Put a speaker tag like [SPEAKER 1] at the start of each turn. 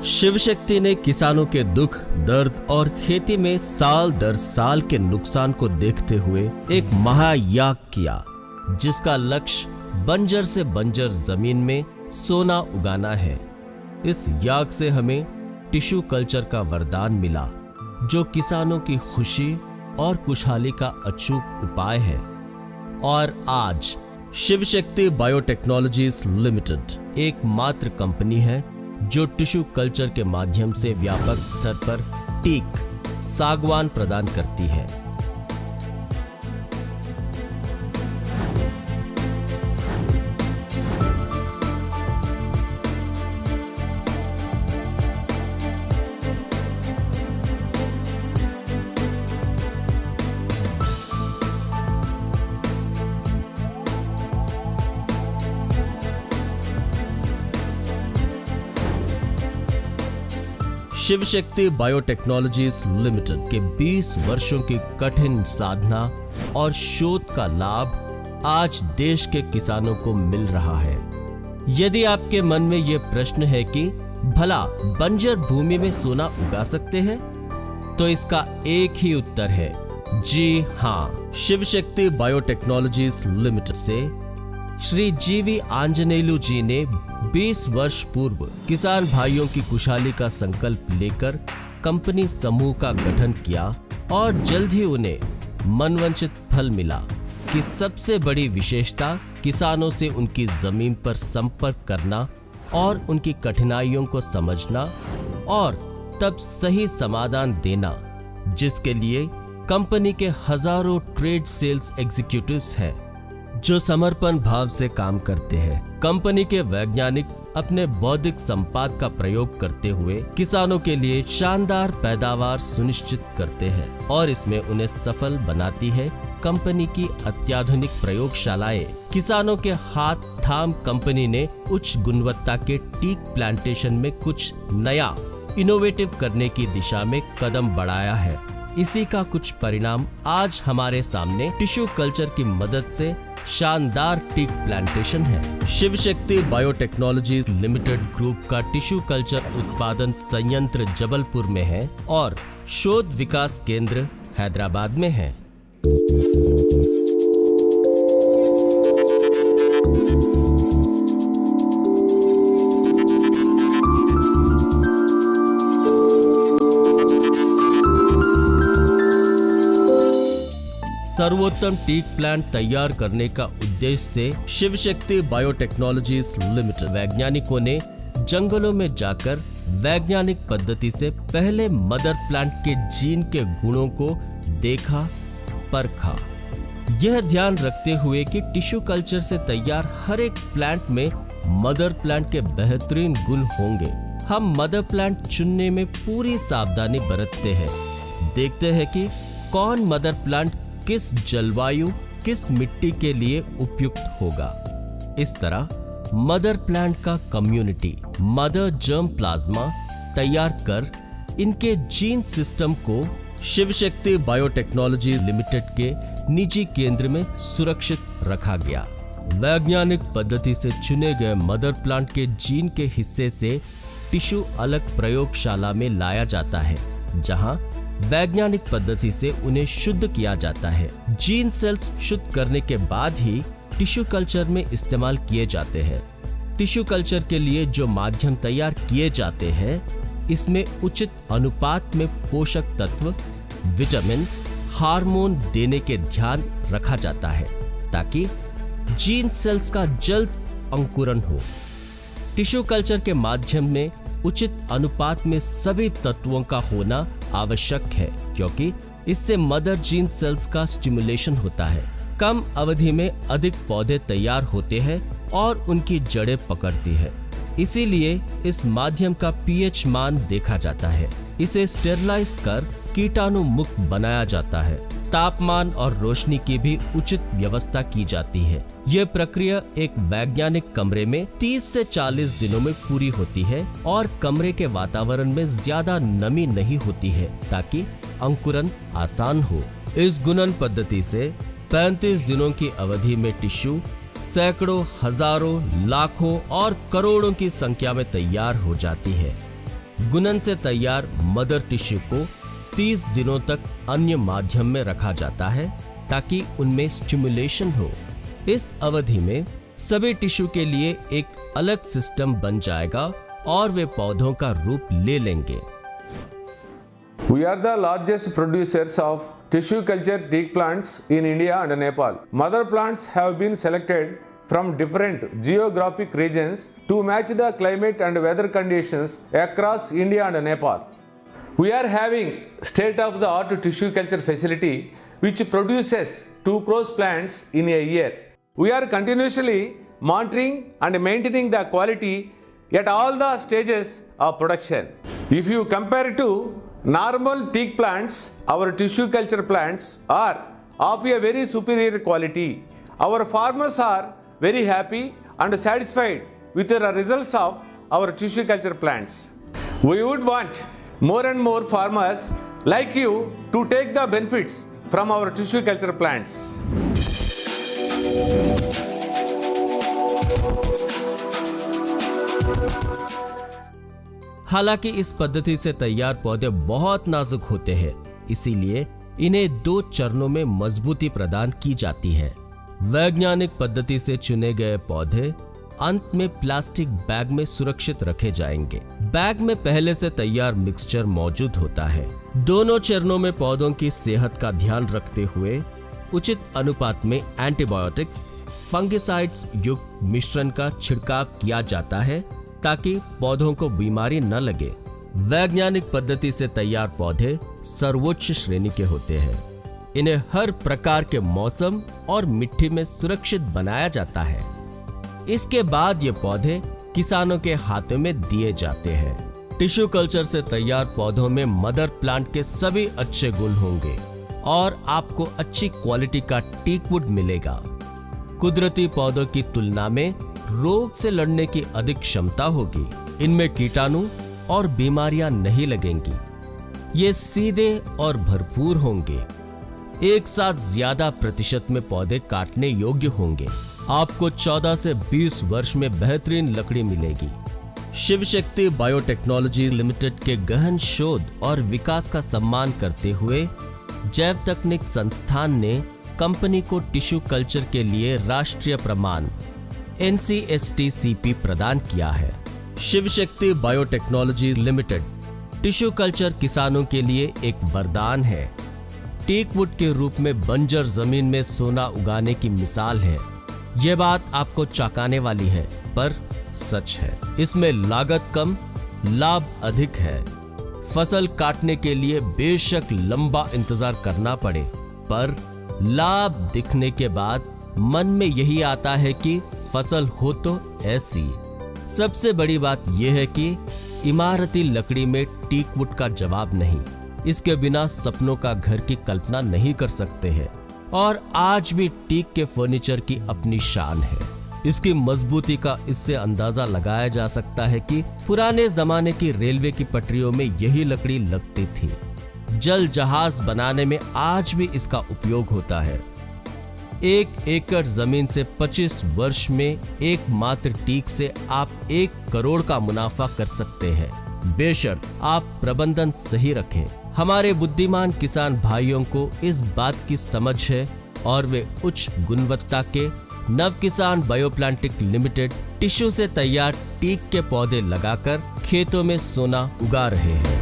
[SPEAKER 1] शिव शक्ति ने किसानों के दुख, दर्द और खेती में साल दर साल के नुकसान को देखते हुए एक महायाग किया, जिसका लक्ष्य बंजर से बंजर जमीन में सोना उगाना है। इस याग से हमें टिश्यू कल्चर का वरदान मिला, जो किसानों की खुशी और खुशहाली का अचूक उपाय है। और आज शिव शक्ति बायोटेक्नोलॉजीज लिमिटेड एकमात्र कंपनी है जो टिश्यू कल्चर के माध्यम से व्यापक स्तर पर टीक सागवान प्रदान करती है। शिव शक्ति बायोटेक्नोलॉजीज लिमिटेड के 20 वर्षों की कठिन साधना और शोध का लाभ आज देश के किसानों को मिल रहा है। यदि आपके मन में यह प्रश्न है कि भला बंजर भूमि में सोना उगा सकते हैं, तो इसका एक ही उत्तर है, जी हाँ। शिव शक्ति बायोटेक्नोलॉजीज लिमिटेड से श्री जीवी आंजनेलु जी ने 20 वर्ष पूर्व किसान भाइयों की खुशहाली का संकल्प लेकर कंपनी समूह का गठन किया और जल्द ही उन्हें मनवांछित फल मिला कि सबसे बड़ी विशेषता किसानों से उनकी जमीन पर संपर्क करना और उनकी कठिनाइयों को समझना और तब सही समाधान देना, जिसके लिए कंपनी के हजारों ट्रेड सेल्स एग्जीक्यूटिव्स हैं जो समर्पण भाव से काम करते हैं। कंपनी के वैज्ञानिक अपने बौद्धिक संपाद का प्रयोग करते हुए किसानों के लिए शानदार पैदावार सुनिश्चित करते हैं और इसमें उन्हें सफल बनाती है। कंपनी की अत्याधुनिक प्रयोगशालाएं किसानों के हाथ थाम कंपनी ने उच्च गुणवत्ता के टीक प्लांटेशन में कुछ नया इनोवेटिव करने की दिशा में कदम बढ़ाया है। इसी का कुछ परिणाम आज हमारे सामने टिश्यू कल्चर की मदद से शानदार टीक प्लांटेशन है। Shiv Shakti biotechnologies limited group का टिश्यू कल्चर उत्पादन संयंत्र जबलपुर में है और शोध विकास केंद्र हैदराबाद में है। सर्वोत्तम टीक प्लांट तैयार करने का उद्देश्य से शिव शक्ति बायोटेक्नोलॉजीज लिमिटेड वैज्ञानिकों ने जंगलों में जाकर वैज्ञानिक पद्धति से पहले मदर प्लांट के जीन के गुणों को देखा, परखा। यह ध्यान रखते हुए कि टिश्यू कल्चर से तैयार हर एक प्लांट में मदर प्लांट के बेहतरीन गुण होंगे, हम मदर प्लांट चुनने में पूरी सावधानी बरतते हैं। देखते हैं कि कौन मदर प्लांट किस जलवायु, किस मिट्टी के लिए उपयुक्त होगा। इस तरह मदर प्लांट का कम्युनिटी मदर जर्म प्लाज्मा तैयार कर इनके जीन सिस्टम को शिव शक्ति बायोटेक्नोलॉजी लिमिटेड के निजी केंद्र में सुरक्षित रखा गया। वैज्ञानिक पद्धति से चुने गए मदर प्लांट के जीन के हिस्से से टिश्यू अलग प्रयोगशाला में लाया जाता है, जहां वैज्ञानिक पद्धति से उन्हें शुद्ध किया जाता है। जीन सेल्स शुद्ध करने के बाद ही टिश्यू कल्चर में इस्तेमाल किए जाते हैं। टिश्यू कल्चर के लिए जो माध्यम तैयार किए जाते हैं, इसमें उचित अनुपात में पोषक तत्व, विटामिन, हार्मोन देने के ध्यान रखा जाता है ताकि जीन सेल्स का जल्द अंकुरण हो। टिश्यू कल्चर के माध्यम में उचित अनुपात में सभी तत्वों का होना आवश्यक है, क्योंकि इससे मदर जीन सेल्स का स्टिमुलेशन होता है। कम अवधि में अधिक पौधे तैयार होते हैं और उनकी जड़ें पकड़ती है। इसीलिए इस माध्यम का पीएच मान देखा जाता है। इसे स्टेरलाइज कर कीटाणु मुक्त बनाया जाता है। तापमान और रोशनी की भी उचित व्यवस्था की जाती है। यह प्रक्रिया एक वैज्ञानिक कमरे में 30 से 40 दिनों में पूरी होती है और कमरे के वातावरण में ज्यादा नमी नहीं होती है ताकि अंकुरण आसान हो। इस गुणन पद्धति से 35 दिनों की अवधि में टिश्यू सैकड़ों, हजारों, लाखों और करोड़ों की संख्या में तैयार हो जाती है। गुणन से तैयार मदर टिश्यू को 30 दिनों तक अन्य माध्यम में रखा जाता है ताकि उनमें स्टिमुलेशन हो। इस अवधि में सभी टिश्यू के लिए एक अलग सिस्टम बन जाएगा और वे पौधों का रूप ले लेंगे।
[SPEAKER 2] We are the largest producers of tissue culture teak plants in India and Nepal. Mother plants have been selected from different geographic regions to match the climate and weather conditions across India and Nepal. We are having state-of-the-art tissue culture facility which produces 2 crore plants in a year. We are continuously monitoring and maintaining the quality at all the stages of production. If you compare to normal teak plants, our tissue culture plants are of a very superior quality. Our farmers are very happy and satisfied with the results of our tissue culture plants. We would want more and more farmers like you to take the benefits from our tissue culture plants.
[SPEAKER 1] हालांकि इस पद्धति से तैयार पौधे बहुत नाजुक होते हैं, इसीलिए इन्हें 2 चरणों में मजबूती प्रदान की जाती है। वैज्ञानिक पद्धति से चुने गए पौधे अंत में प्लास्टिक बैग में सुरक्षित रखे जाएंगे। बैग में पहले से तैयार मिक्सचर मौजूद होता है। दोनों चरणों में पौधों की सेहत का ध्यान रखते हुए उचित अनुपात में एंटीबायोटिक्स, फंगिसाइड्स युक्त मिश्रण का छिड़काव किया जाता है ताकि पौधों को बीमारी न लगे। वैज्ञानिक पद्धति से तैयार पौधे सर्वोच्च श्रेणी के होते हैं। इन्हें हर प्रकार के मौसम और मिट्टी में सुरक्षित बनाया जाता है। इसके बाद ये पौधे किसानों के हाथों में दिए जाते हैं। टिश्यू कल्चर से तैयार पौधों में मदर प्लांट के सभी अच्छे गुण होंगे और आपको अच्छी क्वालिटी का टीकवुड मिलेगा। कुदरती पौधों की तुलना में रोग से लड़ने की अधिक क्षमता होगी। इनमें कीटाणु और बीमारियां नहीं लगेंगी। ये सीधे और भरपूर होंगे। एक साथ ज्यादा प्रतिशत में पौधे काटने योग्य होंगे। आपको 14 से 20 वर्ष में बेहतरीन लकड़ी मिलेगी। शिव शक्ति बायोटेक्नोलॉजीज लिमिटेड के गहन शोध और विकास का सम्मान करते हुए जैव तकनीक संस्थान ने कंपनी को टिश्यू कल्चर के लिए राष्ट्रीय प्रमाण NCST/CP प्रदान किया है। Shiv Shakti biotechnologies limited tissue culture किसानों के लिए एक वरदान है। टीकवुड के रूप में बंजर जमीन में सोना उगाने की मिसाल है। यह बात आपको चौंकाने वाली है, पर सच है। इसमें लागत कम, लाभ अधिक है। फसल काटने के लिए बेशक लंबा इंतजार करना पड़े, पर लाभ दिखने के बाद मन में यही आता है कि फसल हो तो ऐसी। सबसे बड़ी बात यह है कि इमारती लकड़ी में टीकवुड का जवाब नहीं। इसके बिना सपनों का घर की कल्पना नहीं कर सकते हैं। और आज भी टीक के फर्नीचर की अपनी शान है। इसकी मजबूती का इससे अंदाजा लगाया जा सकता है कि पुराने जमाने की रेलवे की पटरियों में यही लकड़ी लगती थी। जल जहाज बनाने में आज भी इसका उपयोग होता है। 1 एकड़ जमीन से 25 वर्ष में एकमात्र टीक से आप 1 करोड़ का मुनाफा कर सकते हैं, बेशक आप प्रबंधन सही रखें। हमारे बुद्धिमान किसान भाइयों को इस बात की समझ है और वे उच्च गुणवत्ता के नव किसान बायोप्लांटिक लिमिटेड टिश्यू से तैयार टीक के पौधे लगाकर खेतों में सोना उगा रहे हैं।